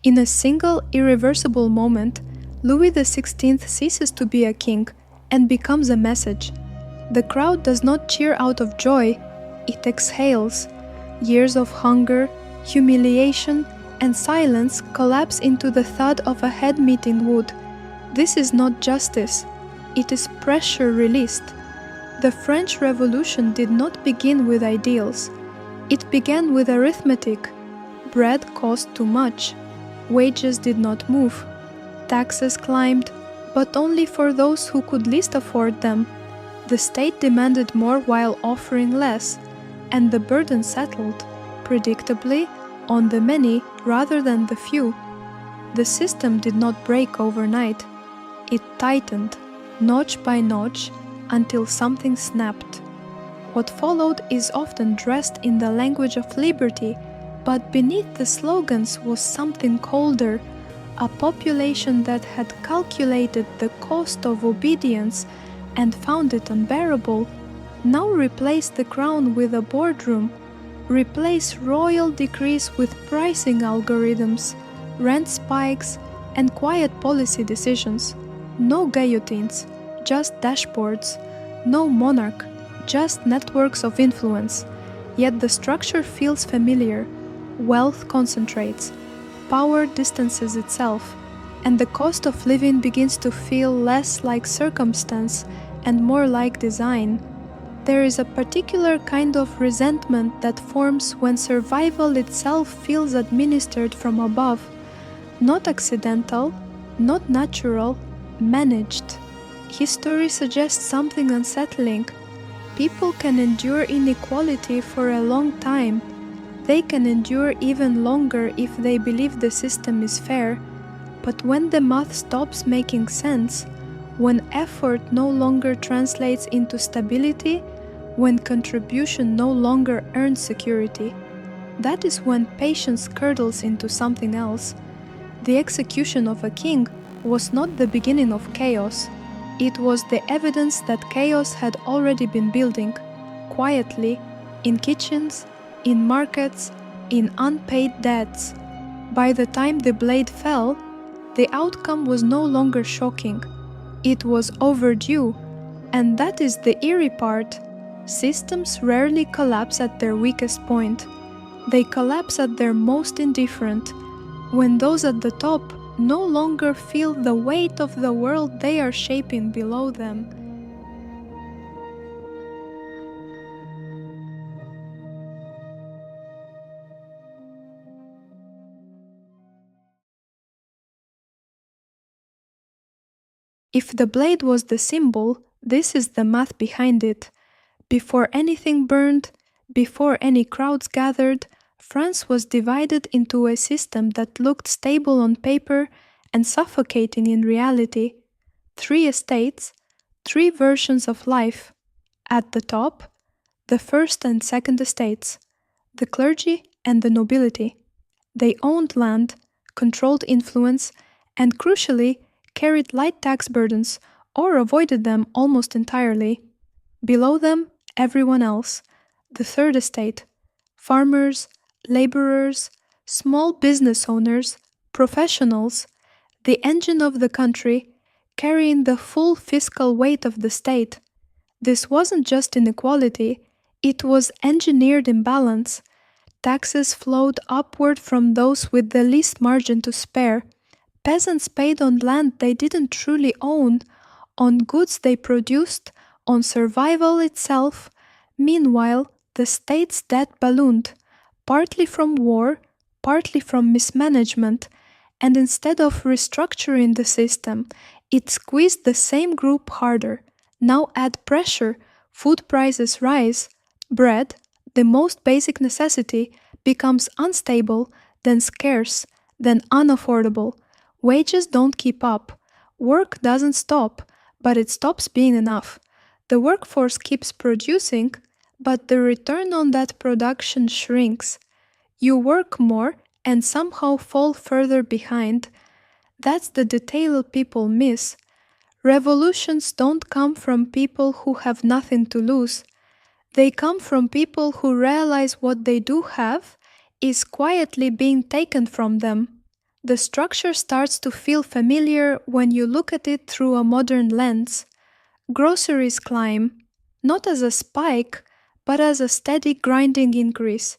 In a single irreversible moment, Louis XVI ceases to be a king and becomes a message. The crowd does not cheer out of joy, it exhales. Years of hunger, humiliation, and silence collapse into the thud of a head meeting wood. This is not justice, it is pressure released. The French Revolution did not begin with ideals. It began with arithmetic. Bread cost too much. Wages did not move. Taxes climbed, but only for those who could least afford them. The state demanded more while offering less, and the burden settled, predictably, on the many rather than the few. The system did not break overnight. It tightened, notch by notch, until something snapped. What followed is often dressed in the language of liberty, but beneath the slogans was something colder, a population that had calculated the cost of obedience and found it unbearable. Now replace the crown with a boardroom, replace royal decrees with pricing algorithms, rent spikes, and quiet policy decisions. No guillotines, just dashboards. No monarch, just networks of influence. Yet the structure feels familiar. Wealth concentrates, power distances itself, and the cost of living begins to feel less like circumstance and more like design. There is a particular kind of resentment that forms when survival itself feels administered from above, not accidental, not natural, managed. History suggests something unsettling. People can endure inequality for a long time. They can endure even longer if they believe the system is fair. But when the math stops making sense, when effort no longer translates into stability, when contribution no longer earns security, that is when patience curdles into something else. The execution of a king was not the beginning of chaos. It was the evidence that chaos had already been building, quietly, in kitchens, in markets, in unpaid debts. By the time the blade fell, the outcome was no longer shocking. It was overdue, and that is the eerie part. Systems rarely collapse at their weakest point. They collapse at their most indifferent, when those at the top no longer feel the weight of the world they are shaping below them. If the blade was the symbol, this is the math behind it. Before anything burned, before any crowds gathered, France was divided into a system that looked stable on paper and suffocating in reality. 3 estates, 3 versions of life. At the top, the first and second estates, the clergy and the nobility. They owned land, controlled influence, and crucially, carried light tax burdens or avoided them almost entirely. Below them, everyone else, the third estate, farmers, laborers, small business owners, professionals, the engine of the country, carrying the full fiscal weight of the state. This wasn't just inequality, it was engineered imbalance. Taxes flowed upward from those with the least margin to spare. Peasants paid on land they didn't truly own, on goods they produced, on survival itself. Meanwhile, the state's debt ballooned, partly from war, partly from mismanagement, and instead of restructuring the system, it squeezed the same group harder. Now add pressure, food prices rise, bread, the most basic necessity, becomes unstable, then scarce, then unaffordable. Wages don't keep up. Work doesn't stop, but it stops being enough. The workforce keeps producing, but the return on that production shrinks. You work more and somehow fall further behind. That's the detail people miss. Revolutions don't come from people who have nothing to lose. They come from people who realize what they do have is quietly being taken from them. The structure starts to feel familiar when you look at it through a modern lens. Groceries climb, not as a spike, but as a steady grinding increase.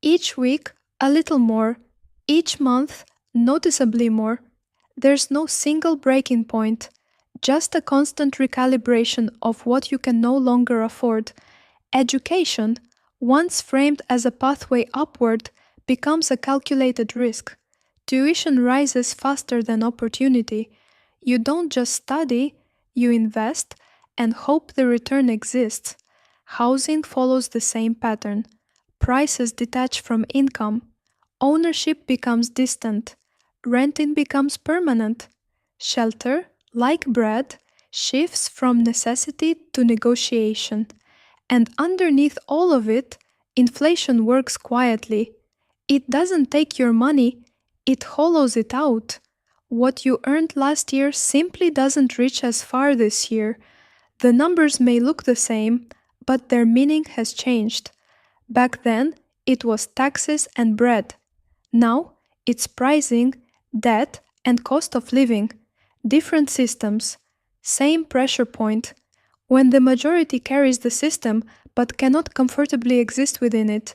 Each week, a little more. Each month, noticeably more. There's no single breaking point, just a constant recalibration of what you can no longer afford. Education, once framed as a pathway upward, becomes a calculated risk. Tuition rises faster than opportunity. You don't just study, you invest and hope the return exists. Housing follows the same pattern. Prices detach from income. Ownership becomes distant. Renting becomes permanent. Shelter, like bread, shifts from necessity to negotiation. And underneath all of it, inflation works quietly. It doesn't take your money, it hollows it out. What you earned last year simply doesn't reach as far this year. The numbers may look the same, but their meaning has changed. Back then, it was taxes and bread. Now, it's pricing, debt, and cost of living. Different systems, same pressure point. When the majority carries the system but cannot comfortably exist within it,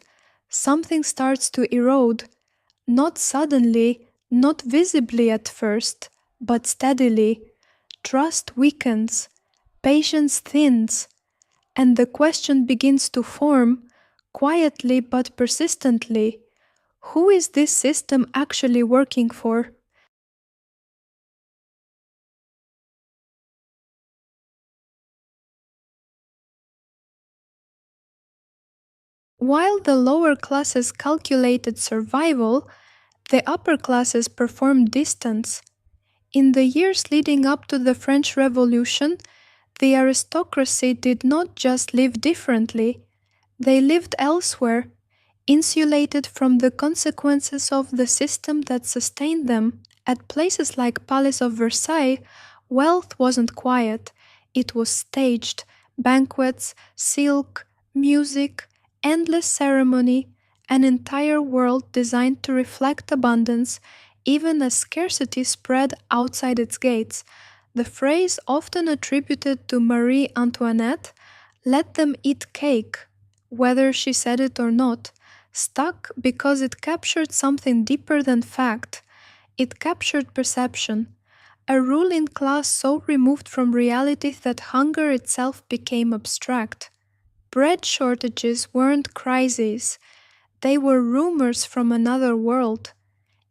something starts to erode. Not suddenly, not visibly at first, but steadily. Trust weakens, patience thins, and the question begins to form, quietly but persistently: who is this system actually working for? While the lower classes calculated survival, the upper classes performed distance. In the years leading up to the French Revolution, the aristocracy did not just live differently, they lived elsewhere, insulated from the consequences of the system that sustained them. At places like Palace of Versailles, wealth wasn't quiet, it was staged: banquets, silk, music, endless ceremony, an entire world designed to reflect abundance, even as scarcity spread outside its gates. The phrase often attributed to Marie Antoinette, "let them eat cake," whether she said it or not, stuck because it captured something deeper than fact. It captured perception, a ruling class so removed from reality that hunger itself became abstract. Bread shortages weren't crises, they were rumors from another world.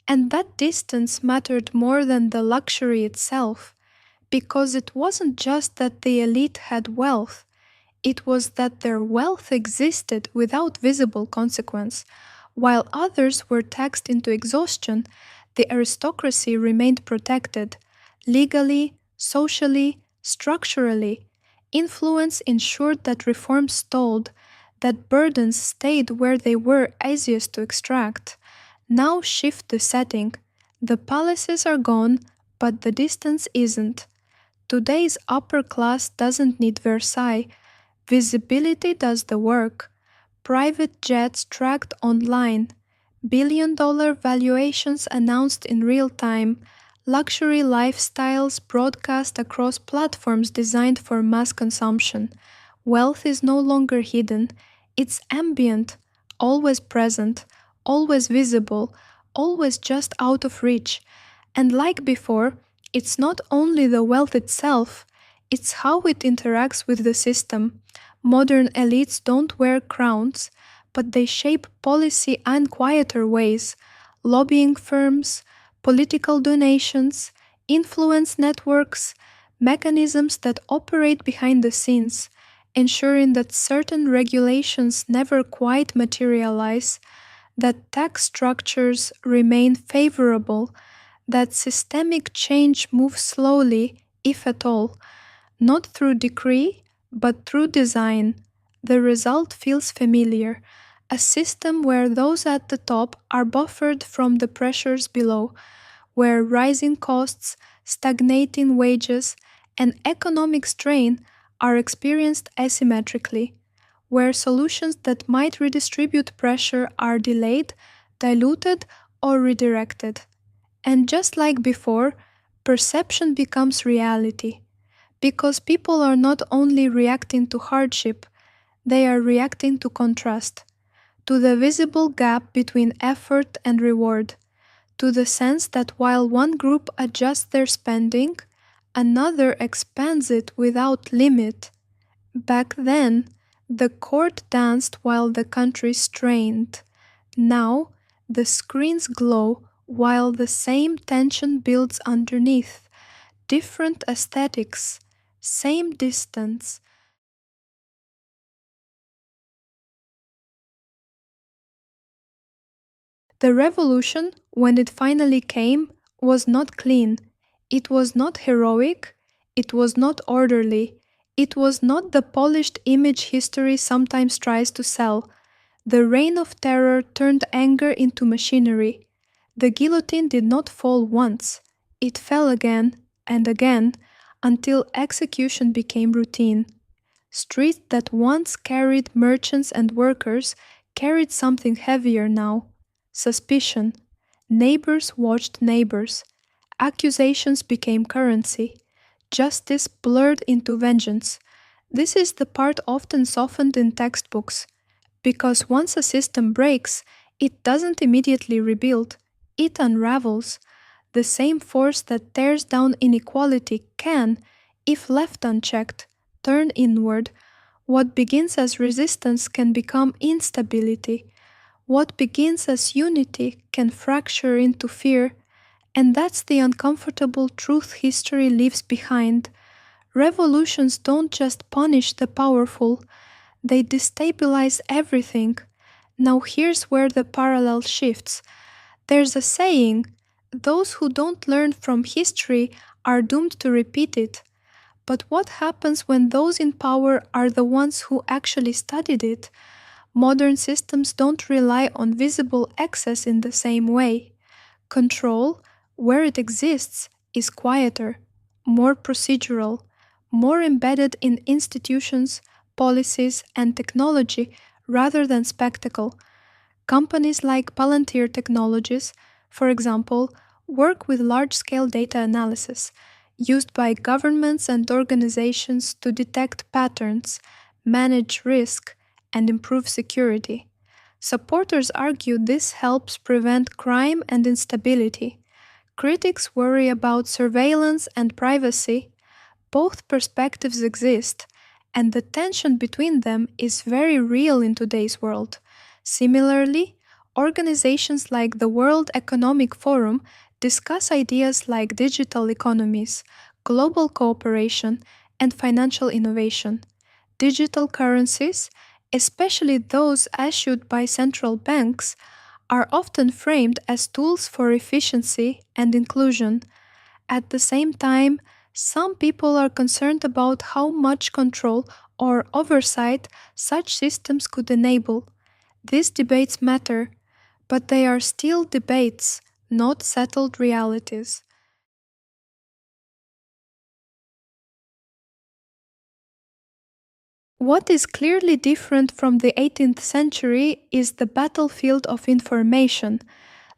And that distance mattered more than the luxury itself, because it wasn't just that the elite had wealth, it was that their wealth existed without visible consequence. While others were taxed into exhaustion, the aristocracy remained protected, legally, socially, structurally. Influence ensured that reforms stalled, that burdens stayed where they were easiest to extract. Now shift the setting. The palaces are gone, but the distance isn't. Today's upper class doesn't need Versailles. Visibility does the work. Private jets tracked online, billion-dollar valuations announced in real time, luxury lifestyles broadcast across platforms designed for mass consumption. Wealth is no longer hidden, it's ambient, always present, always visible, always just out of reach. And like before, it's not only the wealth itself, it's how it interacts with the system. Modern elites don't wear crowns, but they shape policy in quieter ways: lobbying firms, political donations, influence networks, mechanisms that operate behind the scenes, ensuring that certain regulations never quite materialize, that tax structures remain favorable, that systemic change moves slowly, if at all, not through decree, but through design. The result feels familiar: a system where those at the top are buffered from the pressures below, where rising costs, stagnating wages, and economic strain are experienced asymmetrically, where solutions that might redistribute pressure are delayed, diluted, or redirected. And just like before, perception becomes reality. Because people are not only reacting to hardship, they are reacting to contrast, to the visible gap between effort and reward, to the sense that while one group adjusts their spending, another expands it without limit. Back then, the court danced while the country strained. Now, the screens glow while the same tension builds underneath. Different aesthetics, same distance. The revolution, when it finally came, was not clean. It was not heroic. It was not orderly. It was not the polished image history sometimes tries to sell. The reign of terror turned anger into machinery. The guillotine did not fall once. It fell again and again until execution became routine. Streets that once carried merchants and workers carried something heavier now: suspicion. Neighbors watched neighbors. Accusations became currency. Justice blurred into vengeance. This is the part often softened in textbooks, because once a system breaks, it doesn't immediately rebuild, it unravels. The same force that tears down inequality can, if left unchecked, turn inward. What begins as resistance can become instability. What begins as unity can fracture into fear. And that's the uncomfortable truth history leaves behind. Revolutions don't just punish the powerful, they destabilize everything. Now here's where the parallel shifts. There's a saying, those who don't learn from history are doomed to repeat it. But what happens when those in power are the ones who actually studied it? Modern systems don't rely on visible excess in the same way. Control, where it exists, is quieter, more procedural, more embedded in institutions, policies, and technology rather than spectacle. Companies like Palantir Technologies, for example, work with large-scale data analysis, used by governments and organizations to detect patterns, manage risk, and improve security. Supporters argue this helps prevent crime and instability. Critics worry about surveillance and privacy. Both perspectives exist, and the tension between them is very real in today's world. Similarly, organizations like the World Economic Forum discuss ideas like digital economies, global cooperation, and financial innovation. Digital currencies, especially those issued by central banks, are often framed as tools for efficiency and inclusion. At the same time, some people are concerned about how much control or oversight such systems could enable. These debates matter, but they are still debates, not settled realities. What is clearly different from the 18th century is the battlefield of information.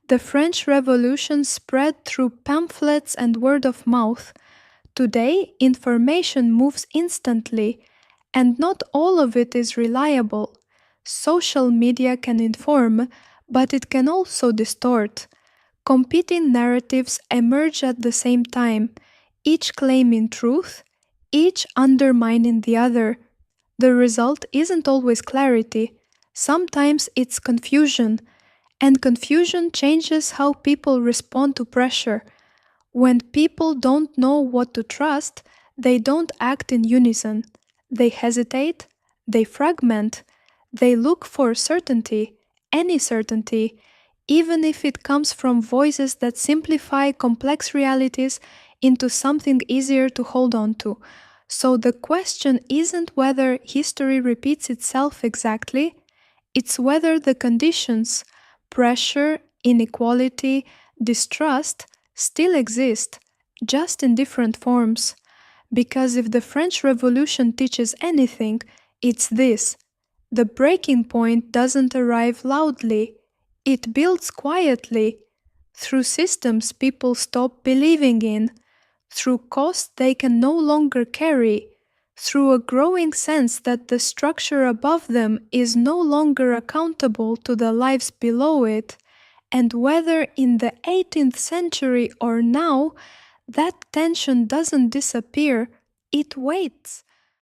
The French Revolution spread through pamphlets and word of mouth. Today, information moves instantly, and not all of it is reliable. Social media can inform, but it can also distort. Competing narratives emerge at the same time, each claiming truth, each undermining the other. The result isn't always clarity, sometimes it's confusion, and confusion changes how people respond to pressure. When people don't know what to trust, they don't act in unison. They hesitate, they fragment, they look for certainty, any certainty, even if it comes from voices that simplify complex realities into something easier to hold on to. So the question isn't whether history repeats itself exactly, it's whether the conditions, pressure, inequality, distrust, still exist, just in different forms. Because if the French Revolution teaches anything, it's this: the breaking point doesn't arrive loudly, it builds quietly. through systems people stop believing in, through costs they can no longer carry, through a growing sense that the structure above them is no longer accountable to the lives below it, and whether in the 18th century or now, that tension doesn't disappear, it waits.